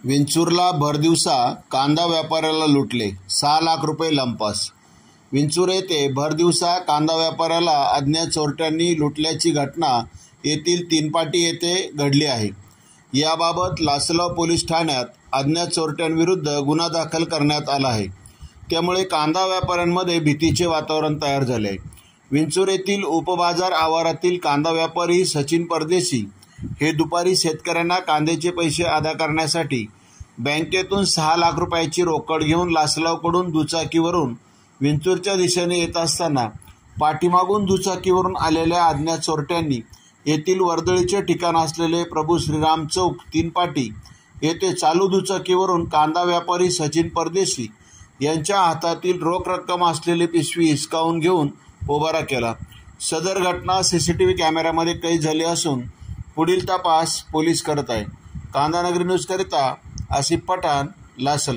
विंचूरला भरदिवसा कांदा व्यापाऱ्याला लुटले, 6 लाख रुपये लंपास। विंचूर येथे भरदिवसा कांदा व्यापाऱ्याला अज्ञात चोरट्यांनी लुटल्याची घटना येथील तीनपाटी येथे घडली आहे। याबाबत लासलगाव पोलीस ठाण्यात अज्ञात चोरट्यांविरुद्ध गुन्हा दाखल करण्यात आला आहे। त्यामुळे कांदा व्यापाऱ्यांमध्ये भीतीचे वातावरण तयार झाले आहे। विंचूर येथील उपबाजार आवारातील कांदा व्यापारी सचिन परदेशी हे दुपारी शेतकऱ्यांना कांद्याचे पैसे अदा करण्यासाठी बँकेतून 6 लाख रुपयाची रोकड घेऊन लासलगावकडून दुचाकीवरून विंचूरच्या दिशेने येत असताना पाठीमागून दुचाकीवरून आलेल्या अज्ञात चोरट्यांनी येथील वर्दळीचे ठिकाण असलेले प्रभू श्रीराम चौक तीनपाटी येथे चालू दुचाकीवरून कांदा व्यापारी सचिन परदेशी यांच्या हातातील रोख रक्कम असलेली पिशवी हिसकावून घेऊन पोबारा केला। सदर घटना सीसीटीव्ही कॅमेऱ्यामध्ये कैद झाली असून पुढील तपास पोलीस करत आहे। कांदानगरी न्यूज करिता आसिफ पठाण, लासलगाव।